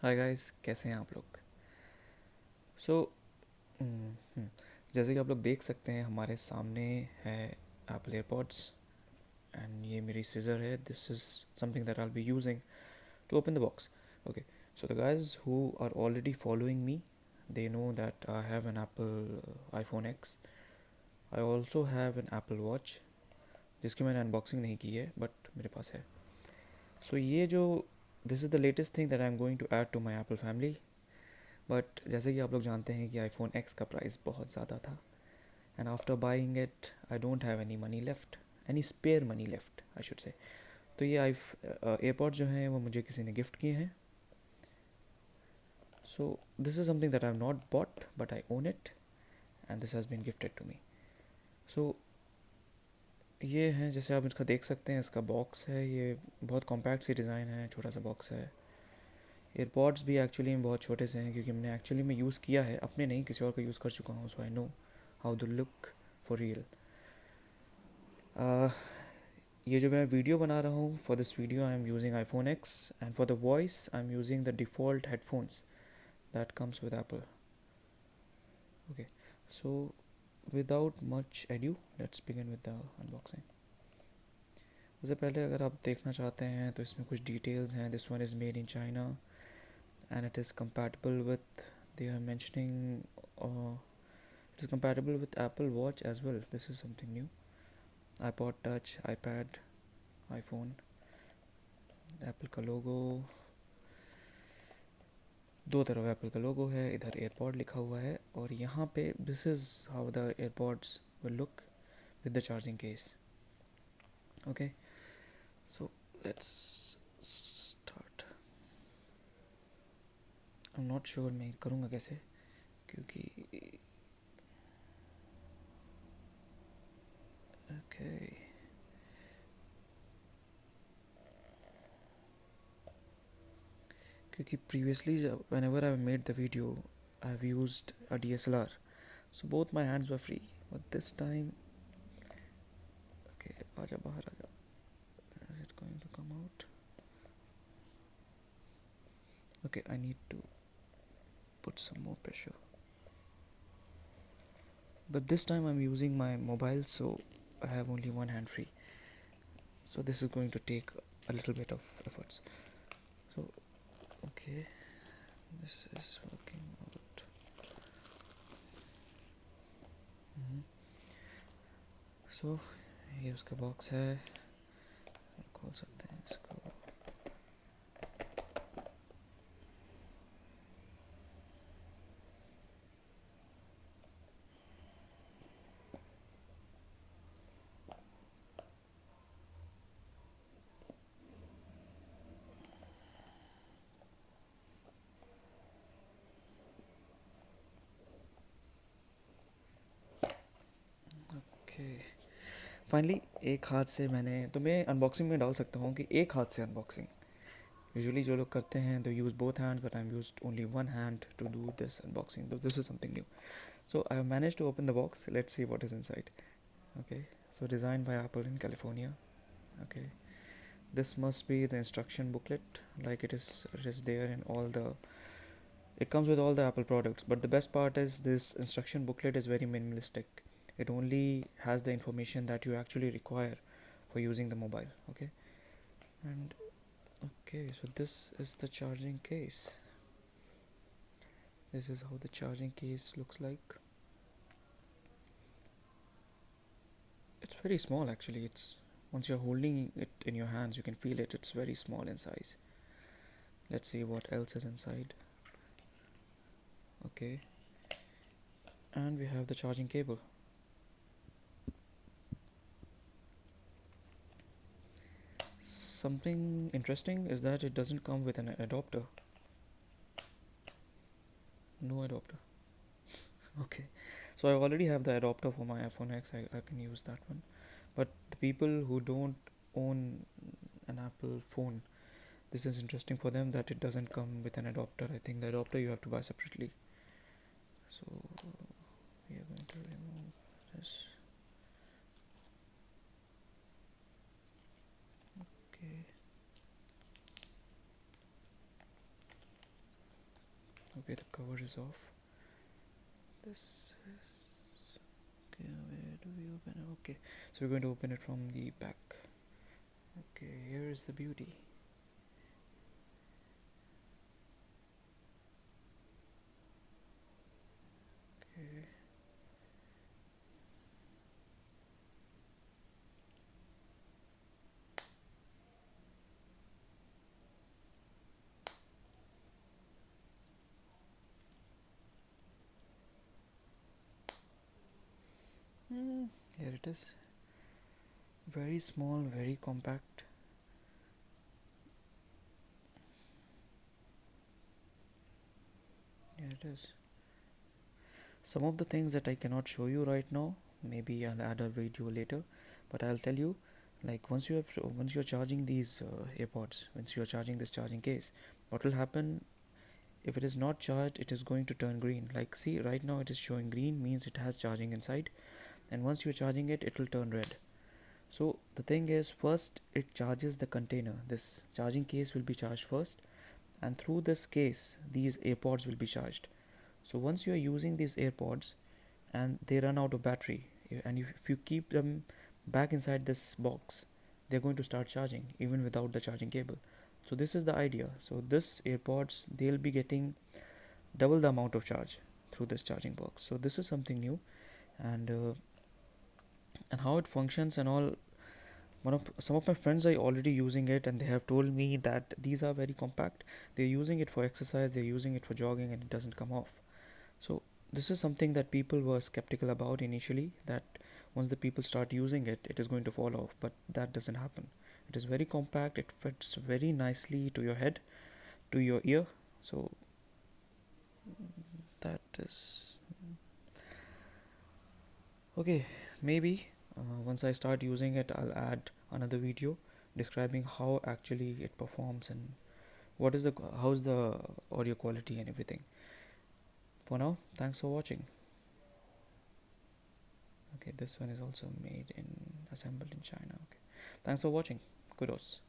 Hi guys, कैसे हैं आप लोग। सो जैसे कि आप लोग देख सकते हैं हमारे सामने है एप्पल एयरपॉड्स एंड ये मेरी सीजर है. This is something that I will be using to open the box. Okay, so the guys who are already following me, they know that I have an Apple iPhone X. I also have an Apple Watch जिसकी मैंने unboxing नहीं की है but मेरे पास है. So ये जो this is the latest thing that I am going to add to my Apple family. But जैसे कि आप लोग जानते हैं कि आईफोन एक्स का प्राइस बहुत ज़्यादा था and after buying it I don't have any money left, any spare money left I should say. तो ये एयरपॉड जो हैं वो मुझे किसी ने गिफ्ट किए हैं. So this is something that I have not bought but I own it and this has been gifted to me. So ये हैं, जैसे आप इसका देख सकते हैं, इसका बॉक्स है. ये बहुत कॉम्पैक्ट सी डिज़ाइन है, छोटा सा बॉक्स है. एयरपॉड्स भी एक्चुअली में बहुत छोटे से हैं क्योंकि मैंने एक्चुअली में यूज़ किया है, अपने नहीं किसी और का यूज़ कर चुका हूँ. So I know how the look for real. ये जो मैं वीडियो बना रहा हूँ, for this video I am using iPhone X and for the voice I am using the default headphones that comes with Apple. Okay, so without much adieu let's begin with the unboxing. उससे पहले अगर आप देखना चाहते हैं तो इसमें कुछ डिटेल्स हैं. This one is made in China and it is compatible with, they are mentioning, it is compatible with Apple Watch as well. This is something new. iPod Touch, iPad, iPhone, Apple का लोगो, दो तरफ Apple का लोगो है. इधर AirPod लिखा हुआ है और यहाँ पे this is how the AirPods will look with the charging case. Okay, so let's start. I am not sure मैं करूँगा कैसे, क्योंकि ओके क्योंकि previously whenever I've made the video I've used a DSLR, so both my hands were free, but this time okay, आजा बाहर आजा. Is it going to come out? Okay, I need to put some more pressure, but this time I'm using my mobile, so I have only one hand free, so this is going to take a little bit of efforts. So okay, this is working out. So ये उसका box है, खोल सकते हैं इसको. Okay, finally एक हाथ से मैंने, तो मैं अनबॉक्सिंग में डाल सकता हूँ कि एक हाथ से अनबॉक्सिंग. यूजुअली जो लोग करते हैं they use both hand, but I am used only one hand to do this unboxing. This is something new. So I have manage to open the box. Let's see what is inside. Okay, so design by Apple in California. Okay, this must be the instruction booklet, like it is there in all the, it comes with all the Apple products, but the best part is this instruction booklet is very minimalistic. It only has the information that you actually require for using the mobile. Okay, and okay, so this is the charging case. This is how the charging case looks like. It's very small actually. It's, once you're holding it in your hands you can feel it. It's very small in size. Let's see what else is inside. Okay, and we have the charging cable. Something interesting is that it doesn't come with an adapter. No adapter. Okay, so I already have the adapter for my iPhone X. I can use that one. But the people who don't own an Apple phone, this is interesting for them that it doesn't come with an adapter. I think the adapter you have to buy separately. So we are going to remove this. Okay, Okay, the cover is off. This is okay. Where do we open it? Okay, so we're going to open it from the back. Okay, here is the beauty. Okay. Here it is. Very small, very compact. Here it is. Some of the things that I cannot show you right now, maybe I'll add a video later, but I'll tell you, like once you're charging these AirPods, once you're charging this charging case, what will happen if it is not charged? It is going to turn green. Like, see, right now it is showing green, means it has charging inside, and once you're charging it, it will turn red. So the thing is, first it charges the container. This charging case will be charged first, and through this case these AirPods will be charged. So once you are using these AirPods and they run out of battery, and if you keep them back inside this box, they're going to start charging even without the charging cable. So this is the idea. So this AirPods, they'll be getting double the amount of charge through this charging box. So this is something new. And how it functions and all, some of my friends are already using it, and they have told me that these are very compact. They're using it for exercise, they're using it for jogging, and it doesn't come off. So this is something that people were skeptical about initially, that once the people start using it, it is going to fall off, but that doesn't happen. It is very compact, it fits very nicely to your head, to your ear. So that is okay. Maybe once I start using it, I'll add another video describing how actually it performs and how's the audio quality and everything. For now, thanks for watching. Okay, this one is also made in assembled in China. Okay, thanks for watching. Kudos.